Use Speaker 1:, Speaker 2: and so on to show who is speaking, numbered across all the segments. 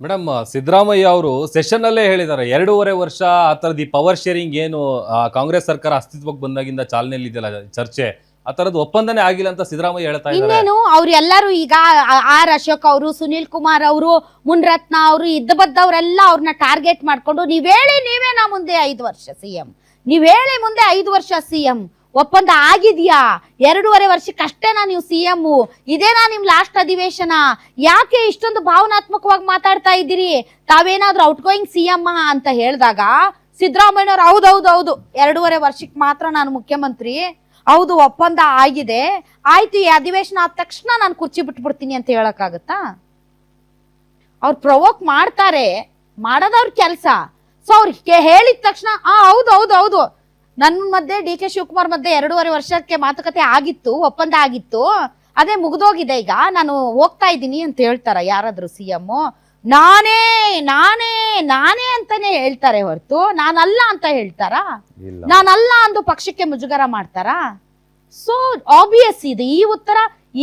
Speaker 1: Madam, Siddaramaiah ಅವರು session ಅಲ್ಲೇ ಹೇಳಿದ್ದಾರೆ 2.5 ವರ್ಷ ಆ ಥರದ್ದು ಈ ಪವರ್ ಶೇರಿಂಗ್ ಏನು ಕಾಂಗ್ರೆಸ್ ಸರ್ಕಾರ ಅಸ್ತಿತ್ವಕ್ಕೆ ಬಂದಾಗಿಂದ ಚಾಲನೆಯಲ್ಲಿ ಇದೆಯಲ್ಲ ಚರ್ಚೆ, ಆ ಥರದ್ದು ಒಪ್ಪಂದನೇ ಆಗಿಲ್ಲ ಅಂತ ಸಿದ್ದರಾಮಯ್ಯ ಹೇಳ್ತಾ ಇದ್ದಾರೆ.
Speaker 2: ಇನ್ನೇನು ಅವ್ರು ಎಲ್ಲರೂ ಈಗ ಆರ್ ಅಶೋಕ್ ಅವರು, ಸುನೀಲ್ ಕುಮಾರ್ ಅವರು, ಮುನ್ರತ್ನ ಅವರು ಇದ್ದಬದ್ದವರೆಲ್ಲ ಅವ್ರನ್ನ ಟಾರ್ಗೆಟ್ ಮಾಡ್ಕೊಂಡು ನೀವೇ ನಾ ಮುಂದೆ 5 ವರ್ಷ ಸಿಎಂ, ನೀವ್ ಹೇಳಿ ಮುಂದೆ 5 ವರ್ಷ ಸಿಎಂ, ಒಪ್ಪಂದ ಆಗಿದ್ಯಾ? 2.5 ವರ್ಷಕ್ಕಷ್ಟೇನಾ ನೀವು ಸಿಎಂ? ಇದೇನಾ ನಿಮ್ ಲಾಸ್ಟ್ ಅಧಿವೇಶನ? ಯಾಕೆ ಇಷ್ಟೊಂದು ಭಾವನಾತ್ಮಕವಾಗಿ ಮಾತಾಡ್ತಾ ಇದ್ದೀರಿ? ತಾವೇನಾದ್ರೂ ಔಟ್ ಗೋಯಿಂಗ್ ಸಿಎಂ ಅಂತ ಹೇಳಿದಾಗ ಸಿದ್ದರಾಮಯ್ಯನವ್ರು ಹೌದೌದು 2.5 ವರ್ಷಕ್ಕೆ ಮಾತ್ರ ನಾನು ಮುಖ್ಯಮಂತ್ರಿ, ಹೌದು ಒಪ್ಪಂದ ಆಗಿದೆ, ಆಯ್ತು ಈ ಅಧಿವೇಶನ ಆದ ತಕ್ಷಣ ನಾನು ಕುರ್ಚಿ ಬಿಟ್ಬಿಡ್ತೀನಿ ಅಂತ ಹೇಳಕ್ಕಾಗತ್ತಾ? ಅವ್ರು ಪ್ರವೋಕ್ ಮಾಡ್ತಾರೆ, ಮಾಡೋದವ್ರ ಕೆಲಸ. ಸೊ ಅವ್ರಿಗೆ ಹೇಳಿದ ತಕ್ಷಣ ಹೌದು ನನ್ನ ಮಧ್ಯೆ ಡಿ ಕೆ ಶಿವಕುಮಾರ್ ಮಧ್ಯೆ 2.5 ವರ್ಷಕ್ಕೆ ಮಾತುಕತೆ ಆಗಿತ್ತು, ಒಪ್ಪಂದ ಆಗಿತ್ತು, ಅದೇ ಮುಗ್ದೋಗಿದೆ, ಈಗ ನಾನು ಹೋಗ್ತಾ ಇದ್ದೀನಿ ಅಂತ ಹೇಳ್ತಾರ ಯಾರಾದ್ರೂ ಸಿಎಂ? ನಾನೇ ಅಂತಾನೆ ಹೇಳ್ತಾರೆ ಹೊರತು ನಾನಲ್ಲ ಅಂತ ಹೇಳ್ತಾರಾ? ನಾನಲ್ಲ ಅಂದು ಪಕ್ಷಕ್ಕೆ ಮುಜುಗರ ಮಾಡ್ತಾರಾ? ಸೊ ಆಬ್ವಿಯಸ್ ಇದು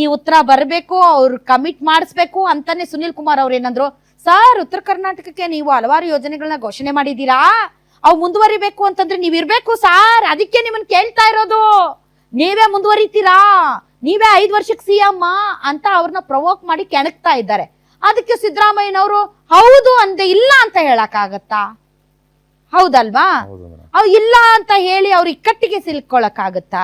Speaker 2: ಈ ಉತ್ತರ ಬರಬೇಕು, ಅವ್ರು ಕಮಿಟ್ ಮಾಡಿಸ್ಬೇಕು ಅಂತಾನೆ ಸುನೀಲ್ ಕುಮಾರ್ ಅವ್ರು ಏನಂದ್ರು, ಸರ್ ಉತ್ತರ ಕರ್ನಾಟಕಕ್ಕೆ ನೀವು ಹಲವಾರು ಯೋಜನೆಗಳನ್ನ ಘೋಷಣೆ ಮಾಡಿದೀರಾ, ಅವು ಮುಂದುವರಿಬೇಕು ಅಂತಂದ್ರೆ ನೀವ್ ಇರ್ಬೇಕು ಸಾರ್, ಅದಕ್ಕೆ ನಿಮ್ಮನ್ನ ಕೇಳ್ತಾ ಇರೋದು, ನೀವೇ ಮುಂದುವರಿತೀರಾ, ನೀವೇ 5 ವರ್ಷಕ್ಕೆ ಸಿಎಂ ಅಂತ ಅವ್ರನ್ನ ಪ್ರವೋಕ್ ಮಾಡಿ ಕೆಣಕ್ತಾ ಇದ್ದಾರೆ. ಅದಕ್ಕೆ ಸಿದ್ದರಾಮಯ್ಯನವರು ಹೌದು ಅಂದೆ ಇಲ್ಲ ಅಂತ ಹೇಳಕ್ಕಾಗತ್ತಾ? ಹೌದಲ್ವಾ? ಅವ್ ಇಲ್ಲ ಅಂತ ಹೇಳಿ ಅವ್ರ ಇಕ್ಕಟ್ಟಿಗೆ ಸಿಲ್ಕೊಳಕ್ಕಾಗತ್ತಾ?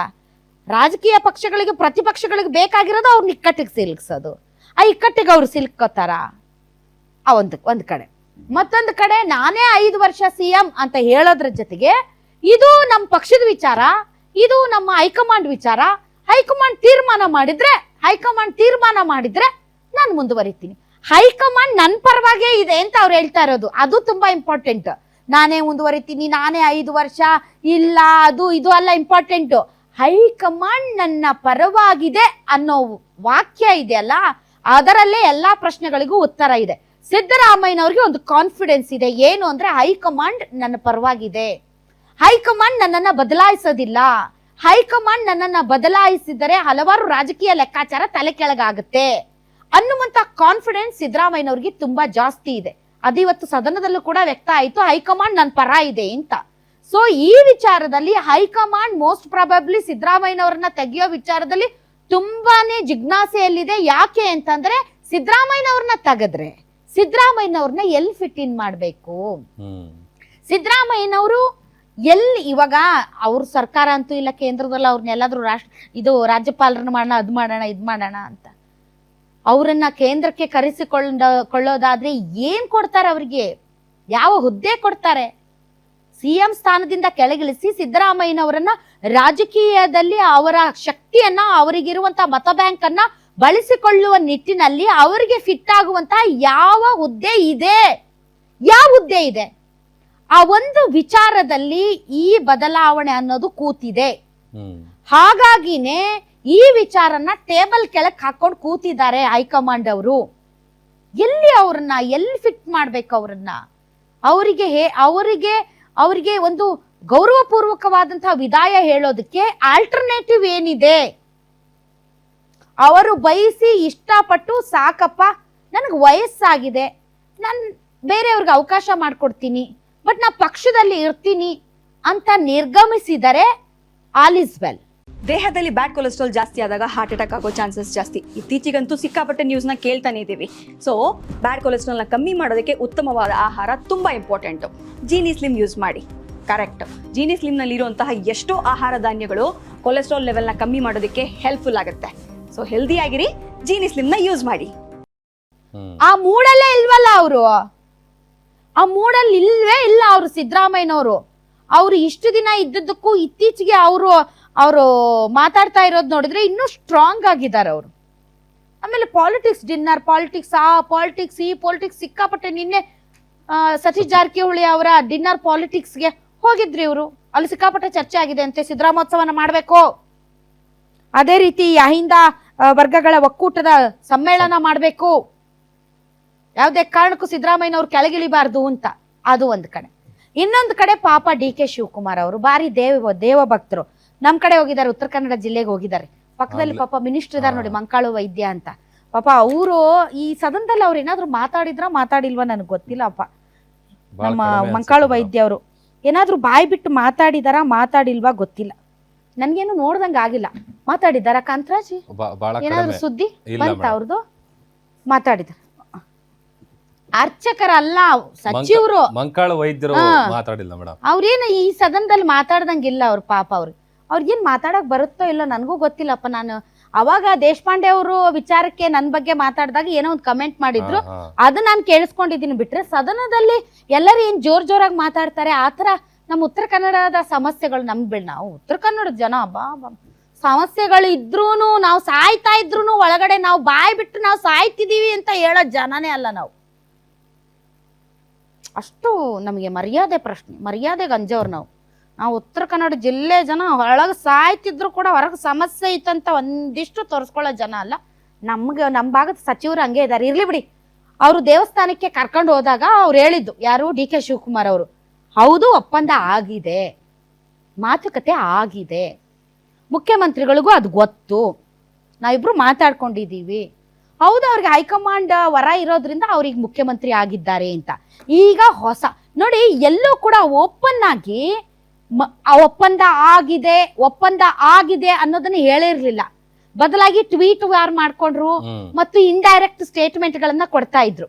Speaker 2: ರಾಜಕೀಯ ಪಕ್ಷಗಳಿಗೆ, ಪ್ರತಿಪಕ್ಷಗಳಿಗೆ ಬೇಕಾಗಿರೋದು ಅವ್ರನ್ನ ಇಕ್ಕಟ್ಟಿಗೆ ಸಿಲ್ಕ್ಸೋದು. ಆ ಇಕ್ಕಟ್ಟಿಗೆ ಅವ್ರು ಸಿಲ್ಕೋತಾರ ಒಂದ್ ಕಡೆ. ಮತ್ತೊಂದು ಕಡೆ ನಾನೇ 5 ವರ್ಷ ಸಿಎಂ ಅಂತ ಹೇಳೋದ್ರ ಜೊತೆಗೆ ಇದು ನಮ್ಮ ಪಕ್ಷದ ವಿಚಾರ, ಇದು ನಮ್ಮ ಹೈಕಮಾಂಡ್ ವಿಚಾರ, ಹೈಕಮಾಂಡ್ ತೀರ್ಮಾನ ಮಾಡಿದ್ರೆ ನಾನು ಮುಂದುವರಿತೀನಿ, ಹೈಕಮಾಂಡ್ ನನ್ನ ಪರವಾಗೇ ಇದೆ ಅಂತ ಅವ್ರು ಹೇಳ್ತಾ ಇರೋದು. ಅದು ತುಂಬಾ ಇಂಪಾರ್ಟೆಂಟ್. ನಾನೇ ಮುಂದುವರಿತೀನಿ, ನಾನೇ 5 ವರ್ಷ ಇಲ್ಲ, ಅದು ಇದು ಅಲ್ಲ ಇಂಪಾರ್ಟೆಂಟ್. ಹೈಕಮಾಂಡ್ ನನ್ನ ಪರವಾಗಿದೆ ಅನ್ನೋ ವಾಕ್ಯ ಇದೆಯಲ್ಲ, ಅದರಲ್ಲೇ ಎಲ್ಲಾ ಪ್ರಶ್ನೆಗಳಿಗೂ ಉತ್ತರ ಇದೆ. ಸಿದ್ದರಾಮಯ್ಯನವ್ರಿಗೆ ಒಂದು ಕಾನ್ಫಿಡೆನ್ಸ್ ಇದೆ, ಏನು ಅಂದ್ರೆ ಹೈಕಮಾಂಡ್ ನನ್ನ ಪರವಾಗಿದೆ, ಹೈಕಮಾಂಡ್ ನನ್ನನ್ನ ಬದಲಾಯಿಸೋದಿಲ್ಲ, ಹೈಕಮಾಂಡ್ ನನ್ನನ್ನ ಬದಲಾಯಿಸಿದರೆ ಹಲವಾರು ರಾಜಕೀಯ ಲೆಕ್ಕಾಚಾರ ತಲೆ ಕೆಳಗಾಗುತ್ತೆ ಅನ್ನುವಂತ ಕಾನ್ಫಿಡೆನ್ಸ್ ಸಿದ್ದರಾಮಯ್ಯನವ್ರಿಗೆ ತುಂಬಾ ಜಾಸ್ತಿ ಇದೆ. ಅದು ಇವತ್ತು ಸದನದಲ್ಲೂ ಕೂಡ ವ್ಯಕ್ತ ಆಯ್ತು, ಹೈಕಮಾಂಡ್ ನನ್ನ ಪರ ಇದೆ ಅಂತ. ಸೊ ಈ ವಿಚಾರದಲ್ಲಿ ಹೈಕಮಾಂಡ್ ಮೋಸ್ಟ್ ಪ್ರಾಬಬ್ಲಿ ಸಿದ್ದರಾಮಯ್ಯನವ್ರನ್ನ ತೆಗೆಯೋ ವಿಚಾರದಲ್ಲಿ ತುಂಬಾನೇ ಜಿಜ್ಞಾಸೆಯಲ್ಲಿದೆ. ಯಾಕೆ ಅಂತಂದ್ರೆ ಸಿದ್ದರಾಮಯ್ಯನವ್ರನ್ನ ತೆಗೆದ್ರೆ ಸಿದ್ದರಾಮಯ್ಯನವ್ರನ್ನ ಎಲ್ಲಿ ಫಿಟ್ ಇನ್ ಮಾಡ್ಬೇಕು? ಸಿದ್ದರಾಮಯ್ಯನವರು ಎಲ್ಲಿ ಇವಾಗ ಅವ್ರ ಸರ್ಕಾರ ಅಂತೂ ಇಲ್ಲ ಕೇಂದ್ರದಲ್ಲಿ, ಅವ್ರನ್ನೆಲ್ಲಾದ್ರೂ ರಾಜ್ಯಪಾಲರನ್ನ ಮಾಡೋಣ, ಇದ್ ಮಾಡೋಣ ಅಂತ ಅವ್ರನ್ನ ಕೇಂದ್ರಕ್ಕೆ ಕರೆಸಿಕೊಳ್ಳೋದಾದ್ರೆ ಏನ್ ಕೊಡ್ತಾರೆ ಅವ್ರಿಗೆ? ಯಾವ ಹುದ್ದೆ ಕೊಡ್ತಾರೆ? ಸಿಎಂ ಸ್ಥಾನದಿಂದ ಕೆಳಗಿಳಿಸಿ ಸಿದ್ದರಾಮಯ್ಯನವರನ್ನ ರಾಜಕೀಯದಲ್ಲಿ ಅವರ ಶಕ್ತಿಯನ್ನ, ಅವರಿಗಿರುವಂತ ಮತ ಬ್ಯಾಂಕ್ ಅನ್ನ ಬಳಸಿಕೊಳ್ಳುವ ನಿಟ್ಟಿನಲ್ಲಿ ಅವರಿಗೆ ಫಿಟ್ ಆಗುವಂತಹ ಯಾವ ಹುದ್ದೆ ಇದೆ? ಆ ಒಂದು ವಿಚಾರದಲ್ಲಿ ಈ ಬದಲಾವಣೆ ಅನ್ನೋದು ಕೂತಿದೆ. ಹಾಗಾಗಿನೇ ಈ ವಿಚಾರನ ಟೇಬಲ್ ಕೆಳಕ್ ಹಾಕೊಂಡು ಕೂತಿದ್ದಾರೆ ಹೈಕಮಾಂಡ್ ಅವರು. ಎಲ್ಲಿ ಫಿಟ್ ಮಾಡ್ಬೇಕು ಅವ್ರನ್ನ? ಅವರಿಗೆ ಒಂದು ಗೌರವಪೂರ್ವಕವಾದಂತಹ ವಿದಾಯ ಹೇಳೋದಕ್ಕೆ ಆಲ್ಟರ್ನೇಟಿವ್ ಏನಿದೆ? ಅವರು ಬಯಸಿ ಇಷ್ಟಪಟ್ಟು ಸಾಕಪ್ಪ ನನಗೆ ವಯಸ್ಸಾಗಿದೆ, ನಾನು ಬೇರೆಯವ್ರಿಗೆ ಅವಕಾಶ ಮಾಡಿಕೊಡ್ತೀನಿ, ಬಟ್ ನಾ ಪಕ್ಷದಲ್ಲಿ ಇರ್ತೀನಿ ಅಂತ ನಿರ್ಗಮಿಸಿದರೆ ಆಲ್ ಇಸ್ ವೆಲ್.
Speaker 3: ದೇಹದಲ್ಲಿ ಬ್ಯಾಡ್ ಕೊಲೆಸ್ಟ್ರಾಲ್ ಜಾಸ್ತಿ ಆದಾಗ ಹಾರ್ಟ್ ಅಟ್ಯಾಕ್ ಆಗೋ ಚಾನ್ಸಸ್ ಜಾಸ್ತಿ. ಇತ್ತೀಚೆಗಂತೂ ಸಿಕ್ಕಾಪಟ್ಟೆ ನ್ಯೂಸ್ನ ಕೇಳ್ತಾನೆ ಇದ್ದೀವಿ. ಸೊ ಬ್ಯಾಡ್ ಕೊಲೆಸ್ಟ್ರಾಲ್ನ ಕಮ್ಮಿ ಮಾಡೋದಕ್ಕೆ ಉತ್ತಮವಾದ ಆಹಾರ ತುಂಬ ಇಂಪಾರ್ಟೆಂಟು. ಜೀನಿ ಸ್ಲಿಮ್ ಯೂಸ್ ಮಾಡಿ. ಕರೆಕ್ಟ್, ಜೀನಿ ಸ್ಲಿಮ್ನಲ್ಲಿರುವಂತಹ ಎಷ್ಟೋ ಆಹಾರ ಧಾನ್ಯಗಳು ಕೊಲೆಸ್ಟ್ರಾಲ್ ಲೆವೆಲ್ನ ಕಮ್ಮಿ ಮಾಡೋದಕ್ಕೆ ಹೆಲ್ಪ್ಫುಲ್ ಆಗುತ್ತೆ. ಸೊ ಹೆಲ್ದಿ ಆಗಿರಿ, ಜೀನಿ ಸ್ಲಿಮ್ನ ಯೂಸ್ ಮಾಡಿ.
Speaker 2: ಆ ಮೂಡಲ್ಲೇ ಇಲ್ವಲ್ಲ ಅವರು, ಆ ಮೂಡಲ್ಲಿ ಇಲ್ವೇ ಇಲ್ಲ ಅವರು ಸಿದ್ದರಾಮಯ್ಯನವರು. ಅವರು ಇಷ್ಟು ದಿನ ಇದ್ದದ್ದಕ್ಕೂ ಇತ್ತೀಚೆಗೆ ಅವರು ಮಾತಾಡ್ತಾ ಇರೋದು ನೋಡಿದ್ರೆ ಇನ್ನೂ ಸ್ಟ್ರಾಂಗ್ ಆಗಿದ್ದಾರೆ ಅವರು. ಆಮೇಲೆ ಪಾಲಿಟಿಕ್ಸ್, ಡಿನ್ನರ್ ಪಾಲಿಟಿಕ್ಸ್, ಈ ಪಾಲಿಟಿಕ್ಸ್ ಸಿಕ್ಕಾಪಟ್ಟೆ. ನಿನ್ನೆ ಸತೀಶ್ ಜಾರಕಿಹೊಳಿ ಅವರ ಡಿನ್ನರ್ ಪಾಲಿಟಿಕ್ಸ್ಗೆ ಹೋಗಿದ್ರಿ ಇವರು, ಅಲ್ಲಿ ಸಿಕ್ಕಾಪಟ್ಟೆ ಚರ್ಚೆ ಆಗಿದೆ ಅಂತೆ. ಸಿದ್ದರಾಮೋತ್ಸವನ ಮಾಡಬೇಕು, ಅದೇ ರೀತಿ ಅಹಿಂದ ವರ್ಗಗಳ ಒಕ್ಕೂಟದ ಸಮ್ಮೇಳನ ಮಾಡಬೇಕು, ಯಾವುದೇ ಕಾರಣಕ್ಕೂ ಸಿದ್ದರಾಮಯ್ಯನವ್ರು ಕೆಳಗಿಳಿಬಾರ್ದು ಅಂತ. ಅದು ಒಂದ್ ಕಡೆ. ಇನ್ನೊಂದು ಕಡೆ ಪಾಪ ಡಿ ಕೆ ಶಿವಕುಮಾರ್ ಅವರು ಬಾರಿ ದೇವ ಭಕ್ತರು. ನಮ್ ಕಡೆ ಹೋಗಿದ್ದಾರೆ, ಉತ್ತರ ಕನ್ನಡ ಜಿಲ್ಲೆಗೆ ಹೋಗಿದ್ದಾರೆ. ಪಕ್ಕದಲ್ಲಿ ಪಾಪ ಮಿನಿಸ್ಟರ್ ಇದಾರೆ ನೋಡಿ, ಮಂಕಾಳು ವೈದ್ಯ ಅಂತ. ಪಾಪ ಅವರು ಈ ಸದನದಲ್ಲಿ ಅವ್ರು ಏನಾದ್ರು ಮಾತಾಡಿಲ್ವಾ ನನಗೆ ಗೊತ್ತಿಲ್ಲಪ್ಪ. ನಮ್ಮ ಮಂಕಾಳು ವೈದ್ಯ ಅವರು ಏನಾದ್ರು ಬಾಯಿ ಬಿಟ್ಟು ಮಾತಾಡಿಲ್ವಾ ಗೊತ್ತಿಲ್ಲ, ನನ್ಗೇನು ನೋಡ್ದಂಗ ಆಗಿಲ್ಲ. ಮಾತಾಡಿದಾರ ಕಾಂತರಾಜ್? ಏನಾದ್ರು ಸುದ್ದಿ ಬಂತ ಅವ್ರದ್ದು? ಮಾತಾಡಿದ ಅರ್ಚಕರಲ್ಲ, ಸಚಿವರು
Speaker 1: ಮಂಕಾಳ ವೈದ್ಯರು ಮಾತಾಡಿಲ್ಲ ಮೇಡಮ್.
Speaker 2: ಅವ್ರೇನು ಈ ಸದನದಲ್ಲಿ ಮಾತಾಡ್ದಂಗಿಲ್ಲ ಅವ್ರು. ಪಾಪ ಅವ್ರಿಗೇನ್ ಮಾತಾಡಕ್ ಬರುತ್ತೋ ಇಲ್ಲೋ ನನಗೂ ಗೊತ್ತಿಲ್ಲಪ್ಪ. ನಾನು ಅವಾಗ ದೇಶಪಾಂಡೆ ಅವರು ವಿಚಾರಕ್ಕೆ ನನ್ನ ಬಗ್ಗೆ ಮಾತಾಡಿದಾಗ ಏನೋ ಒಂದು ಕಮೆಂಟ್ ಮಾಡಿದ್ರು, ಅದು ನಾನು ಕೇಳಿಸ್ಕೊಂಡಿದ್ದೀನಿ. ಬಿಟ್ರೆ ಸದನದಲ್ಲಿ ಎಲ್ಲರೂ ಏನ್ ಜೋರಾಗಿ ಮಾತಾಡ್ತಾರೆ ಆತರ ನಮ್ಮ ಉತ್ತರ ಕನ್ನಡದ ಸಮಸ್ಯೆಗಳು ನಾವು ಉತ್ತರ ಕನ್ನಡದ ಜನ ಸಮಸ್ಯೆಗಳು ಇದ್ರೂನು ನಾವು ಸಾಯ್ತಾ ಇದ್ರೂನು ಒಳಗಡೆ ನಾವು ಬಾಯ್ ಬಿಟ್ಟು ನಾವು ಸಾಯ್ತಿದೀವಿ ಅಂತ ಹೇಳೋ ಜನನೇ ಅಲ್ಲ ನಾವು. ಅಷ್ಟು ನಮಗೆ ಮರ್ಯಾದೆಗೆ ಅಂಜವ್ರು ನಾವು ಉತ್ತರ ಕನ್ನಡ ಜಿಲ್ಲೆ ಜನ. ಒಳಗೆ ಸಾಯ್ತಿದ್ರು ಕೂಡ ಹೊರಗೆ ಸಮಸ್ಯೆ ಇತ್ತಂತ ಒಂದಿಷ್ಟು ತೋರಿಸ್ಕೊಳ್ಳೋ ಜನ ಅಲ್ಲ. ನಮ್ಮ ಭಾಗದ ಸಚಿವರು ಹಂಗೆ ಇದ್ದಾರೆ. ಇರ್ಲಿ ಬಿಡಿ, ಅವರು ದೇವಸ್ಥಾನಕ್ಕೆ ಕರ್ಕೊಂಡು ಹೋದಾಗ ಅವ್ರು ಹೇಳಿದ್ದು ಯಾರು, ಡಿ ಕೆ ಶಿವಕುಮಾರ್ ಅವರು, ಹೌದು ಒಪ್ಪಂದ ಆಗಿದೆ, ಮಾತುಕತೆ ಆಗಿದೆ, ಮುಖ್ಯಮಂತ್ರಿಗಳಿಗೂ ಅದು ಗೊತ್ತು, ನಾವಿಬ್ರು ಮಾತಾಡ್ಕೊಂಡಿದ್ದೀವಿ, ಹೌದು ಅವ್ರಿಗೆ ಹೈಕಮಾಂಡ್ ವರ ಇರೋದ್ರಿಂದ ಅವ್ರಿಗೆ ಮುಖ್ಯಮಂತ್ರಿ ಆಗಿದ್ದಾರೆ ಅಂತ. ಈಗ ಹೊಸ ನೋಡಿ, ಎಲ್ಲೂ ಕೂಡ ಓಪನ್ ಆಗಿ ಒಪ್ಪಂದ ಆಗಿದೆ ಅನ್ನೋದನ್ನ ಹೇಳಿರ್ಲಿಲ್ಲ. ಬದಲಾಗಿ ಟ್ವೀಟ್ ವಾರ್ ಮಾಡ್ಕೊಂಡ್ರು ಮತ್ತು ಇಂಡೈರೆಕ್ಟ್ ಸ್ಟೇಟ್ಮೆಂಟ್ ಗಳನ್ನ ಕೊಡ್ತಾ ಇದ್ರು.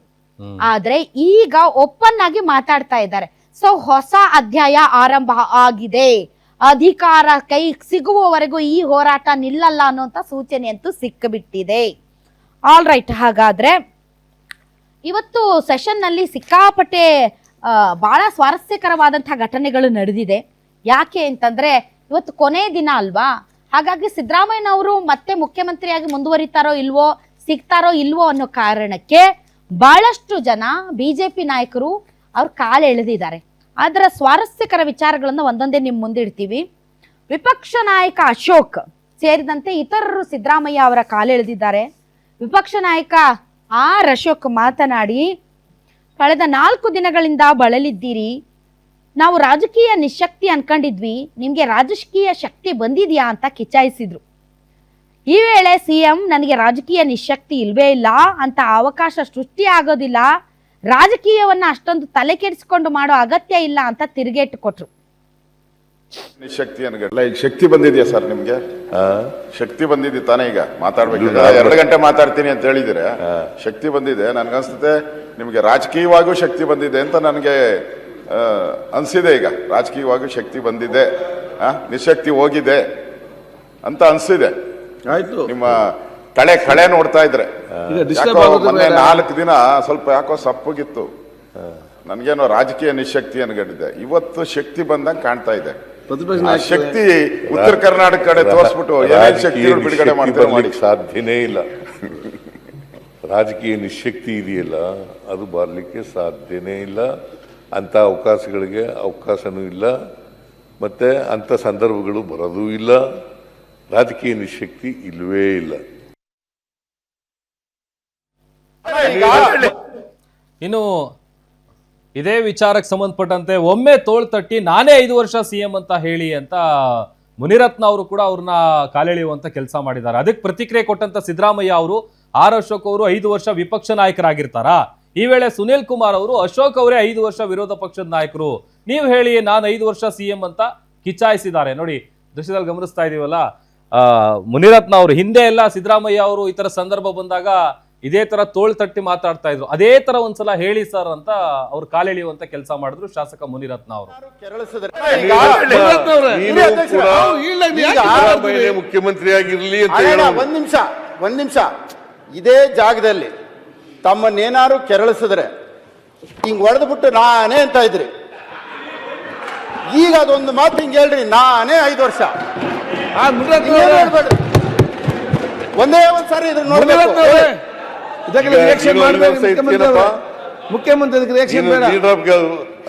Speaker 2: ಆದ್ರೆ ಈಗ ಓಪನ್ ಆಗಿ ಮಾತಾಡ್ತಾ ಇದ್ದಾರೆ. ಸೊ ಹೊಸ ಅಧ್ಯಾಯ ಆರಂಭ ಆಗಿದೆ, ಅಧಿಕಾರ ಕೈ ಸಿಗುವವರೆಗೂ ಈ ಹೋರಾಟ ನಿಲ್ಲಲ್ಲ ಅನ್ನುವಂತ ಸೂಚನೆ ಅಂತೂ ಸಿಕ್ಕಿಬಿಟ್ಟಿದೆ. ಆಲ್ ರೈಟ್, ಹಾಗಾದ್ರೆ ಇವತ್ತು ಸೆಷನ್ ನಲ್ಲಿ ಸಿಕ್ಕಾಪಟ್ಟೆ ಬಹಳ ಸ್ವಾರಸ್ಯಕರವಾದಂತಹ ಘಟನೆಗಳು ನಡೆದಿದೆ. ಯಾಕೆ ಅಂತಂದ್ರೆ ಇವತ್ತು ಕೊನೆ ದಿನ ಅಲ್ವಾ, ಹಾಗಾಗಿ ಸಿದ್ದರಾಮಯ್ಯನವರು ಮತ್ತೆ ಮುಖ್ಯಮಂತ್ರಿಯಾಗಿ ಮುಂದುವರಿತಾರೋ ಇಲ್ವೋ, ಸಿಗ್ತಾರೋ ಇಲ್ವೋ ಅನ್ನೋ ಕಾರಣಕ್ಕೆ ಬಹಳಷ್ಟು ಜನ ಬಿಜೆಪಿ ನಾಯಕರು ಅವ್ರು ಕಾಲೆಳೆದಿದ್ದಾರೆ. ಅದರ ಸ್ವಾರಸ್ಯಕರ ವಿಚಾರಗಳನ್ನು ಒಂದೊಂದೇ ನಿಮ್ ಮುಂದಿಡ್ತೀವಿ. ವಿಪಕ್ಷ ನಾಯಕ ಅಶೋಕ್ ಸೇರಿದಂತೆ ಇತರರು ಸಿದ್ದರಾಮಯ್ಯ ಅವರ ಕಾಲೆಳೆದಿದ್ದಾರೆ. ವಿಪಕ್ಷ ನಾಯಕ ಆರ್ ಅಶೋಕ್ ಮಾತನಾಡಿ, ಕಳೆದ 4 ದಿನಗಳಿಂದ ಬಳಲಿದ್ದೀರಿ, ನಾವು ರಾಜಕೀಯ ನಿಶಕ್ತಿ ಅನ್ಕೊಂಡಿದ್ವಿ, ನಿಮ್ಗೆ ರಾಜಕೀಯ ಶಕ್ತಿ ಬಂದಿದ್ಯಾ ಅಂತ ಕಿಚಾಯಿಸಿದ್ರು. ಈ ವೇಳೆ ಸಿಎಂ ನನಗೆ ರಾಜಕೀಯ ನಿಶಕ್ತಿ ಇಲ್ವೇ ಇಲ್ಲ ಅಂತ ಅವಕಾಶ ಸೃಷ್ಟಿ ಆಗೋದಿಲ್ಲ, ರಾಜಕೀಯವನ್ನ ಅಷ್ಟೊಂದು ತಲೆ ಕೆಡಿಸಿಕೊಂಡು ಮಾಡೋ ಅಗತ್ಯ ಇಲ್ಲ ಅಂತ ತಿರುಗೇಟು ಕೊಟ್ರು.
Speaker 4: ನಿಶಕ್ತಿ ಅನ್ಗಲ್ಲ, ಈಗ ಶಕ್ತಿ ಬಂದಿದ್ಯಾ ಸರ್ ನಿಮ್ಗೆ? ಶಕ್ತಿ ಬಂದಿದೆ ತಾನೇ? ಈಗ ಮಾತಾಡ್ಬೇಕು, 2 ಗಂಟೆ ಮಾತಾಡ್ತೀನಿ ಅಂತ ಹೇಳಿದ್ರೆ ಶಕ್ತಿ ಬಂದಿದೆ. ನನ್ಗನ್ಸುತ್ತೆ ನಿಮ್ಗೆ ರಾಜಕೀಯವಾಗೂ ಶಕ್ತಿ ಬಂದಿದೆ ಅಂತ ನನಗೆ ಅನ್ಸಿದೆ. ಈಗ ರಾಜಕೀಯವಾಗೂ ಶಕ್ತಿ ಬಂದಿದೆ, ನಿಶಕ್ತಿ ಹೋಗಿದೆ ಅಂತ ಅನ್ಸಿದೆ.
Speaker 5: ಆಯ್ತು,
Speaker 4: ನಿಮ್ಮ ಕಳೆ ನೋಡ್ತಾ ಇದ್ರೆ. ಮೊನ್ನೆ 4 ದಿನ ಸ್ವಲ್ಪ ಯಾಕೋ ಸಪ್ಪಗಿತ್ತು, ನನ್ಗೇನೋ ರಾಜಕೀಯ ನಿಶಕ್ತಿ ಅನ್ಕೊಂಡಿದ್ದೆ. ಇವತ್ತು ಶಕ್ತಿ ಬಂದಂಗೆ ಕಾಣ್ತಾ ಇದೆ. ಶಕ್ತಿ ಉತ್ತರ ಕರ್ನಾಟಕ ಕಡೆ ತೋರಿಸ್ಬಿಟ್ಟು ಏನೇನು ಶಕ್ತಿ ಬಿಡುಗಡೆ ಮಾಡಿ
Speaker 5: ಸಾಧ್ಯನೇ ಇಲ್ಲ. ರಾಜಕೀಯ ನಿಶಕ್ತಿ ಇದೆಯಲ್ಲ, ಅದು ಬರಲಿಕ್ಕೆ ಸಾಧ್ಯನೇ ಇಲ್ಲ. ಅಂಥ ಅವಕಾಶಗಳಿಗೆ ಅವಕಾಶನೂ ಇಲ್ಲ, ಮತ್ತೆ ಅಂಥ ಸಂದರ್ಭಗಳು ಬರೋದೂ ಇಲ್ಲ. ರಾಜಕೀಯ ನಿಶಕ್ತಿ ಇಲ್ಲವೇ ಇಲ್ಲ.
Speaker 1: ಇನ್ನು ಇದೇ ವಿಚಾರಕ್ಕೆ ಸಂಬಂಧಪಟ್ಟಂತೆ ಒಮ್ಮೆ ತೋಳ್ ತಟ್ಟಿ ನಾನೇ 5 ವರ್ಷ ಸಿಎಂ ಅಂತ ಹೇಳಿ ಅಂತ ಮುನಿರತ್ನ ಅವರು ಕೂಡ ಅವ್ರನ್ನ ಕಾಲೆಳೆಯುವಂತ ಕೆಲಸ ಮಾಡಿದ್ದಾರೆ. ಅದಕ್ಕೆ ಪ್ರತಿಕ್ರಿಯೆ ಕೊಟ್ಟಂತ ಸಿದ್ದರಾಮಯ್ಯ ಅವರು ಆರ್ ಅಶೋಕ್ ಅವರು 5 ವರ್ಷ ವಿಪಕ್ಷ ನಾಯಕರಾಗಿರ್ತಾರಾ? ಈ ವೇಳೆ ಸುನೀಲ್ ಕುಮಾರ್ ಅವರು ಅಶೋಕ್ ಅವರೇ 5 ವರ್ಷ ವಿರೋಧ ಪಕ್ಷದ ನಾಯಕರು, ನೀವು ಹೇಳಿ ನಾನು 5 ವರ್ಷ ಸಿಎಂ ಅಂತ ಕಿಚಾಯಿಸಿದ್ದಾರೆ. ನೋಡಿ ದೃಶ್ಯದಲ್ಲಿ ಗಮನಿಸ್ತಾ ಇದೀವಲ್ಲ, ಮುನಿರತ್ನ ಅವರು ಹಿಂದೆ ಎಲ್ಲ ಸಿದ್ದರಾಮಯ್ಯ ಅವರು ಈ ತರ ಸಂದರ್ಭ ಬಂದಾಗ ಇದೇ ತರ ತೋಳ್ ತಟ್ಟಿ ಮಾತಾಡ್ತಾ ಇದ್ರು. ಅದೇ ತರ ಒಂದ್ಸಲ ಹೇಳಿ ಸರ್ ಅಂತ ಅವ್ರು ಕಾಲೆಳೆಯುವಂತ ಕೆಲಸ ಮಾಡಿದ್ರು ಶಾಸಕ ಮುನಿರತ್ನ ಅವರು.
Speaker 5: ಮುಖ್ಯಮಂತ್ರಿ ಆಗಿರ್ಲಿ
Speaker 6: ಒಂದ್ ನಿಮಿಷ ಇದೇ ಜಾಗದಲ್ಲಿ ತಮ್ಮನ್ನೇನಾರು ಕೆರಳಿಸಿದ್ರೆ ಹಿಂಗ್ ಹೊಡೆದ್ಬಿಟ್ಟು ನಾನೇ ಅಂತ ಇದ್ರಿ. ಈಗ ಅದೊಂದು ಮಾತು ಹಿಂಗೆ ಹೇಳ್ರಿ, ನಾನೇ 5 ವರ್ಷ. ಒಂದೇ ಒಂದ್ಸಾರಿ ಇದ್ರ ನೋಡ್ಬೇಕು.
Speaker 5: ಮುಖ್ಯಮಂತ್ರಿ ರಿಯಾಕ್ಷನ್ ಬೇಡ.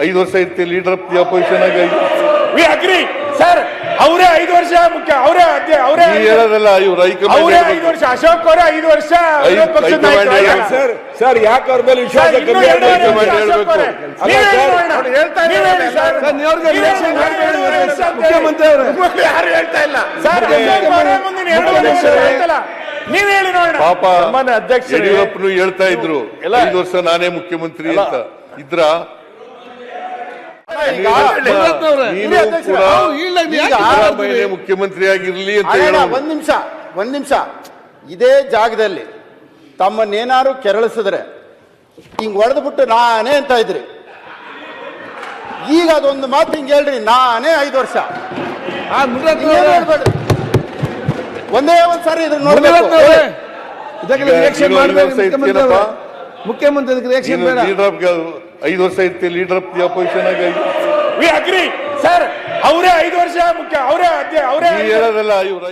Speaker 5: 5 ವರ್ಷ ಇರ್ತೀವಿ ಲೀಡರ್ ಆಫ್ ದಿ ಅಪೋಸಿಷನ್ ಆಗಿ.
Speaker 7: ವಿ ಅಗ್ರಿ ಸರ್, ಅವರೇ 5 ವರ್ಷ ಮುಖ್ಯ, ಅವರೇ
Speaker 5: ಹೇಳೋದಲ್ಲ, ಇವ್ರು
Speaker 7: 5 ವರ್ಷ, ಅಶೋಕ್ ಅವರೇ 5 ವರ್ಷ ಪಕ್ಷದ ನಾಯಕರು. ಸರ್ ಯಾಕೆ ಅವ್ರ ಮೇಲೆ ವಿಶ್ವಾಸ ಕಮ್ಮಿ
Speaker 5: ಮುಖ್ಯಮಂತ್ರಿ ಅವರು
Speaker 7: ಯಾರು ಹೇಳ್ತಾ ಇಲ್ಲ ಸರ್. ನೀವ್ ಹೇಳಿ ನೋಡೋಣ.
Speaker 5: ಪಾಪ
Speaker 7: ಸನ್ಮಾನ್ಯ ಅಧ್ಯಕ್ಷರೇ,
Speaker 5: ಯಡಿಯೂರಪ್ಪನು ಹೇಳ್ತಾ ಇದ್ರು
Speaker 7: ಎಲ್ಲ
Speaker 5: 5 ವರ್ಷ ನಾನೇ ಮುಖ್ಯಮಂತ್ರಿ ಅಂತ ಇದ್ರ
Speaker 6: ಈಗ
Speaker 5: ನೀನು ಕೂಡ ಸಿದ್ದರಾಮಯ್ಯನೇ ಮುಖ್ಯಮಂತ್ರಿ ಆಗಿರ್ಲಿ ಅಂತ
Speaker 6: ಅಣ್ಣ,
Speaker 5: ಹೇಳೋದು.
Speaker 6: ಒಂದ್ ನಿಮಿಷ ಇದೇ ಜಾಗದಲ್ಲಿ ತಮ್ಮನ್ನೇನಾರು ಕೆರಳಿಸಿದ್ರೆ ಹಿಂಗ್ ಹೊಡೆದ್ಬಿಟ್ಟು ನಾನೇ ಅಂತ ಇದ್ರಿ. ಈಗ ಅದೊಂದು ಮಾತು ಹಿಂಗ್ ಹೇಳ್ರಿ, ನಾನೇ 5 ವರ್ಷ. ಇನ್ನೇನ್ ಹೇಳ್ಬೇಡ್ರಿ. ಒಂದೇ ಒಂದ್ ಸಾರಿ ಇದನ್ನ ನೋಡ್ಬೇಕು.
Speaker 5: ಇದಕ್ಕೆ ರಿಯಾಕ್ಷನ್ ಮಾಡಬೇಕು.
Speaker 8: ಮುಖ್ಯಮಂತ್ರಿ ರಿಯಾಕ್ಷನ್ ಬೇಡ.
Speaker 5: 5 ವರ್ಷ ಇರ್ತೀವಿ ಲೀಡರ್ ಆಫ್ ದಿ ಅಪೋಸಿಷನ್ ಆಗಿ.
Speaker 7: ವಿ ಅಗ್ರಿ ಸರ್, ಅವರೇ 5 ವರ್ಷ ಮುಖ್ಯ, ಅವರೇ
Speaker 5: ಹೇಳೋದಲ್ಲ ಇವ್ರು